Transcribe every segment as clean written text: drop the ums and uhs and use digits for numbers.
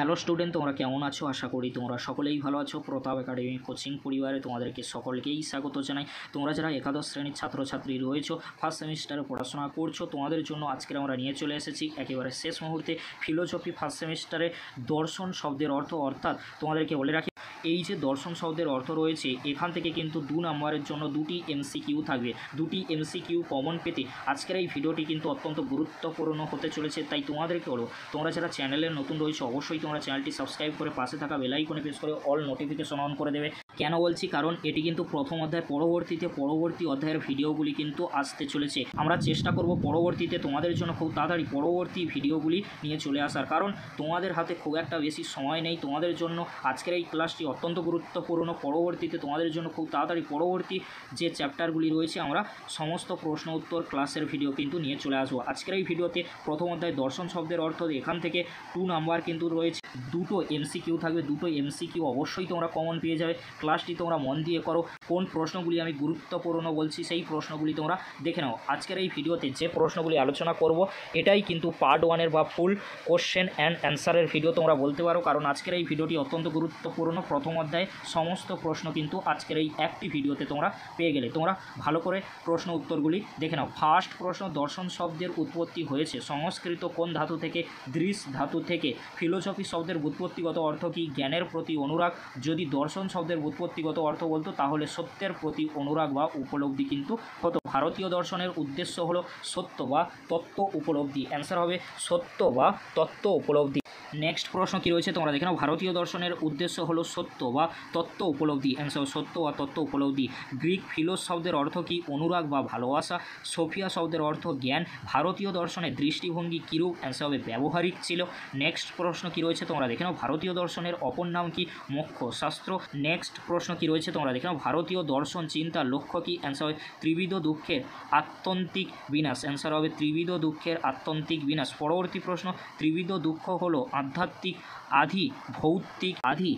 Hello student, তোমরা কেমন আছো? আশা করি তোমরা সকলেই ভালো আছো। প্রতাপ একাডেমি কোচিং পরিবারে তোমাদেরকে সকলকেই স্বাগত জানাই। তোমরা যারা একাদশ শ্রেণীর ছাত্রছাত্রী রয়েছো, ফার্স্ট সেমিস্টারে পড়াশোনা করছো, তোমাদের জন্য আজকে আমরা নিয়ে চলে এসেছি একেবারে শেষ মুহূর্তে ফিলোসফি ফার্স্ট সেমিস্টারে দর্শন শব্দের অর্থ। অর্থাৎ তোমাদেরকে বলে রাখি, এই যে দর্শন শব্দের অর্থ রয়েছে, এখান থেকে কিন্তু 2 নম্বরের জন্য 2টি এমসিকিউ থাকবে। 2টি এমসিকিউ কমন পেতে আজকের এই ভিডিওটি কিন্তু অত্যন্ত গুরুত্বপূর্ণ হতে চলেছে। তাই তোমাদেরকে বলো, তোমরা যারা চ্যানেলে নতুন রয়েছে অবশ্যই তোমরা চ্যানেলটি সাবস্ক্রাইব করে পাশে থাকা বেল আইকনে প্রেস করে অল নোটিফিকেশন অন করে দেবে। কেন বলছি? কারণ এটি কিন্তু প্রথম অধ্যায়, পরবর্তী অধ্যায়ের ভিডিওগুলি কিন্তু আসতে চলেছে। আমরা চেষ্টা করব পরবর্তীতে তোমাদের জন্য খুব তাড়াতাড়ি পরবর্তী ভিডিওগুলি নিয়ে চলে আসার, কারণ তোমাদের হাতে খুব একটা বেশি সময় নেই। তোমাদের জন্য আজকের এই ক্লাসটি অত্যন্ত গুরুত্বপূর্ণ। পরবর্তীতে তোমাদের জন্য খুব তাড়াতাড়ি পরবর্তী যে চ্যাপ্টারগুলি রয়েছে আমরা সমস্ত প্রশ্ন উত্তর ক্লাসের ভিডিও কিন্তু নিয়ে চলে আসবো। আজকের এই ভিডিওতে প্রথম অধ্যায় দর্শন শব্দের অর্থ, এখান থেকে 2 নাম্বার কিন্তু রয়েছে। 2টো এমসিকিউ থাকবে। 2টো এমসিকিউ অবশ্যই তোমরা কমন পেয়ে যাবে। ক্লাসটি তোমরা মন দিয়ে করো। কোন প্রশ্নগুলি আমি গুরুত্বপূর্ণ বলছি সেই প্রশ্নগুলি তোমরা দেখে নাও। আজকের এই ভিডিওতে যে প্রশ্নগুলি আলোচনা করব এটাই কিন্তু পার্ট 1-এর বা ফুল কোশ্চেন অ্যান্ড অ্যান্সারের ভিডিও তোমরা বলতে পারো, কারণ আজকের এই ভিডিওটি অত্যন্ত গুরুত্বপূর্ণ। প্রথম অধ্যায়ে সমস্ত প্রশ্ন কিন্তু আজকের এই একটি ভিডিওতে তোমরা পেয়ে গেলে। তোমরা ভালো করে প্রশ্ন উত্তরগুলি দেখে নাও। ফার্স্ট প্রশ্ন, দর্শন শব্দের উৎপত্তি হয়েছে সংস্কৃত কোন ধাতু থেকে? দৃশ ধাতু থেকে। ফিলোসফি শব্দের ব্যুৎপত্তিগত অর্থ কি? জ্ঞানের প্রতি অনুরাগ। যদি দর্শন শব্দের ব্যুৎপত্তিগত অর্থ বলতো তাহলে সত্যের প্রতি অনুরাগ বা উপলব্ধি কিন্তু হতো। ভারতীয় দর্শনের উদ্দেশ্য হলো সত্য বা তত্ত্ব উপলব্ধি। অ্যান্সার হবে সত্য বা তত্ত্ব উপলব্ধি। নেক্সট প্রশ্ন কী রয়েছে তোমরা দেখে নাও। ভারতীয় দর্শনের উদ্দেশ্য হলো সত্য বা তত্ত্ব উপলব্ধি। অ্যান্সার সত্য বা তত্ত্ব উপলব্ধি। গ্রিক ফিলোস শব্দের অর্থ কি? অনুরাগ বা ভালোবাসা। সোফিয়া শব্দের অর্থ জ্ঞান। ভারতীয় দর্শনের দৃষ্টিভঙ্গি কীরূপ? অ্যান্সার হবে ব্যবহারিক ছিল। নেক্সট প্রশ্ন কী রয়েছে তোমরা দেখে নাও। ভারতীয় দর্শনের অপর নাম কি? মোক্ষ শাস্ত্র। নেক্সট প্রশ্ন কী রয়েছে তোমরা দেখে নাও। ভারতীয় দর্শন চিন্তার লক্ষ্য কি? অ্যান্সার হবে ত্রিবিধ দুঃখের আত্যন্তিক বিনাশ। অ্যান্সার হবে ত্রিবিধ দুঃখের আত্যন্তিক বিনাশ। পরবর্তী প্রশ্ন, ত্রিবিধ দুঃখ হলো আধ্যাত্মিক আধি, ভৌতিক আধি,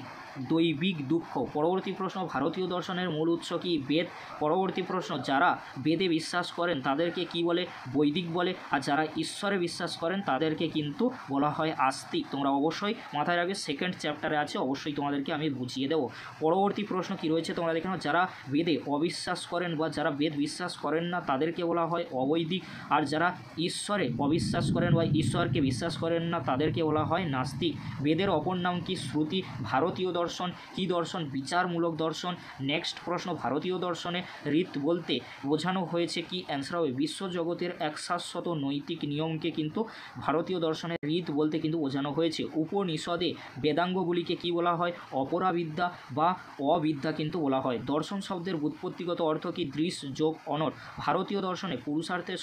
দৈবিক দুঃখ। পরবর্তী প্রশ্ন, ভারতীয় দর্শনের মূল উৎস কি? বেদ। পরবর্তী প্রশ্ন, যারা বেদে বিশ্বাস করেন তাদেরকে কি বলে? বৈদিক বলে। আর যারা ঈশ্বরে বিশ্বাস করেন তাদেরকে কিন্তু বলা হয় আস্তিক। তোমরা অবশ্যই মাথায় রাখবে, সেকেন্ড চ্যাপ্টারে আছে, অবশ্যই তোমাদেরকে আমি বুঝিয়ে দেবো। পরবর্তী প্রশ্ন কি রয়েছে তোমরা দেখে নাও। যারা বেদে অবিশ্বাস করেন বা যারা বেদ বিশ্বাস করেন না তাদেরকে বলা হয় অবৈদিক। আর যারা ঈশ্বরে অবিশ্বাস করেন বা ঈশ্বরকে বিশ্বাস করেন না তাদেরকে বলা হয় নাস্তিক। বেদের অপর নাম কি? শ্রুতি। ভারতীয় দর্শন কি দর্শন? বিচারমূলক দর্শন। নেক্সট প্রশ্ন, ভারতীয় দর্শনে রীত বলতে বোঝানো হয়েছে কি? অ্যান্সার হবে বিশ্বজগতের এক শাশ্বত নৈতিক নিয়মকে কিন্তু ভারতীয় দর্শনের রীত বলতে কিন্তু বোঝানো হয়েছে। উপনিষদে বেদাঙ্গগুলিকে কি বলা হয়? অপরাবিদ্যা বা অবিদ্যা কিন্তু বলা হয়। দর্শন শব্দের ব্যুৎপত্তিগত অর্থ কি? দৃশ যোগ অনর। ভারতীয় দর্শনে পুরুষার্থের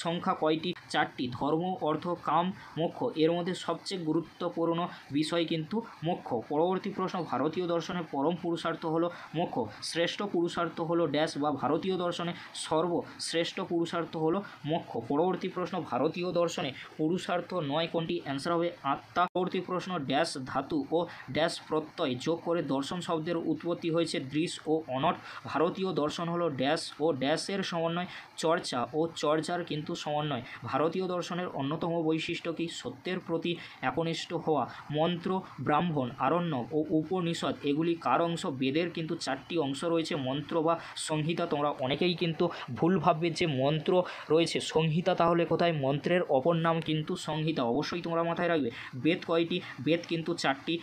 সংখ্যা কয়টি? 4টি। ধর্ম, অর্থ, কাম, মোক্ষ। এর মধ্যে সবচেয়ে গুরুত্বপূর্ণ বিষয় কিন্তু মোক্ষ। পরবর্তী প্রশ্ন, ভারতীয় দর্শনে পরম পুরুষার্থ হলো মোক্ষ। শ্রেষ্ঠ পুরুষার্থ হলো ড্যাশ বা ভারতীয় দর্শনে সর্বশ্রেষ্ঠ পুরুষার্থ হলো মোক্ষ। পরবর্তী প্রশ্ন, ভারতীয় দর্শনে পুরুষার্থ নয় কোনটি? অ্যান্সার হবে আত্মা। পরবর্তী প্রশ্ন, ড্যাশ ধাতু ও ড্যাশ প্রত্যয় যোগ করে দর্শন শব্দের উৎপত্তি হয়েছে দৃশ ও অনট। ভারতীয় দর্শন হলো ড্যাশ ও ড্যাশের সমন্বয়, চর্চা ও চর্চার কিন্তু সমন্বয়। ভারতীয় দর্শনের অন্যতম বৈশিষ্ট্য কি? সত্যের প্রতি একনিষ্ঠ হওয়া। মন্ত্র, ব্রাহ্মণ, আরণ্যক ও উপনিষদ এগুলি কার অংশ? বেদের কিন্তু 4টি অংশ রয়েছে, মন্ত্র বা সংহিতা। তোমরা অনেকেই কিন্তু ভুল ভাববে যে মন্ত্র রয়েছে, সংহিতা তাহলে কোথায়? মন্ত্রের অপর নাম কিন্তু সংহিতা, অবশ্যই তোমরা মাথায় রাখবে। বেদ কয়টি? বেদ কিন্তু 4টি।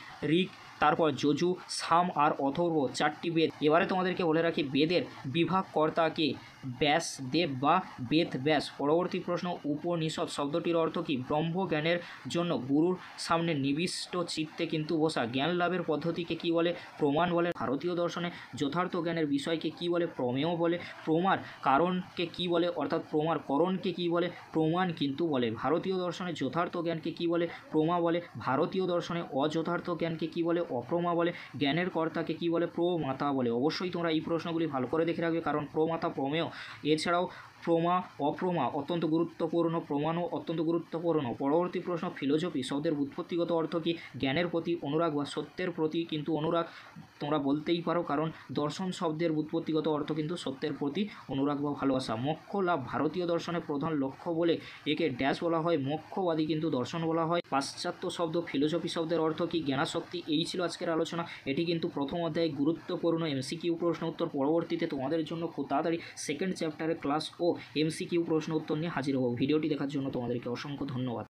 ঋক, তারপর যজু, সাম আর অথর্ব, 4টি বেদ। এবারে তোমাদেরকে বলে রাখি, বেদের বিভাগকর্তাকে ব্যাসদেব বা বেদ ব্যাস। পরবর্তী প্রশ্ন, উপনিষদ শব্দটির অর্থ কি? ব্রহ্মজ্ঞানের জন্য গুরুর সামনে নিবিষ্ট চিত্তে কিন্তু বসা। জ্ঞান লাভের পদ্ধতিকে কি বলে? প্রমাণ বলে। ভারতীয় দর্শনে যথার্থ জ্ঞানের বিষয়কে কি বলে? প্রমেয় বলে। প্রমার কারণকে কি বলে? অর্থাৎ প্রমার করণকে কি বলে? প্রমাণ কিন্তু বলে। ভারতীয় দর্শনে যথার্থ জ্ঞানকে কি বলে? প্রমা বলে। ভারতীয় দর্শনে অযথার্থ জ্ঞানকে কি বলে? অপ্রমা বলে। জ্ঞানের কর্তাকে কি বলে? প্রমাতা বলে। অবশ্যই তোমরা এই প্রশ্নগুলি ভালো করে দেখে রাখবে, কারণ প্রমাতা, প্রমেয়, এছাড়াও প্রমা অপ্রমা অত্যন্ত গুরুত্বপূর্ণ, প্রমাণও অত্যন্ত গুরুত্বপূর্ণ। পরবর্তী প্রশ্ন, ফিলোসফি শব্দের উৎপত্তিগত অর্থ কী? জ্ঞানের প্রতি অনুরাগ বা সত্যের প্রতি কিন্তু অনুরাগ তোমরা বলতেই পারো, কারণ দর্শন শব্দের উৎপত্তিগত অর্থ কিন্তু সত্যের প্রতি অনুরাগ বা ভালোবাসা। মোক্ষ লাভ ভারতীয় দর্শনের প্রধান লক্ষ্য বলে একে ড্যাশ বলা হয়, মোক্ষবাদী কিন্তু দর্শন বলা হয়। পাশ্চাত্য শব্দ ফিলোসফি শব্দের অর্থ কী? জ্ঞানাশক্তি। এই ছিল আজকের আলোচনা। এটি কিন্তু প্রথম অধ্যায়ে গুরুত্বপূর্ণ এমসিকিউ প্রশ্ন উত্তর। পরবর্তীতে তোমাদের জন্য খুব তাড়াতাড়ি সেকেন্ড চ্যাপ্টারের ক্লাস ও এমসিকিউ প্রশ্ন উত্তর নিয়ে হাজির হব। ভিডিওটি দেখার জন্য তোমাদেরকে অসংখ্য ধন্যবাদ।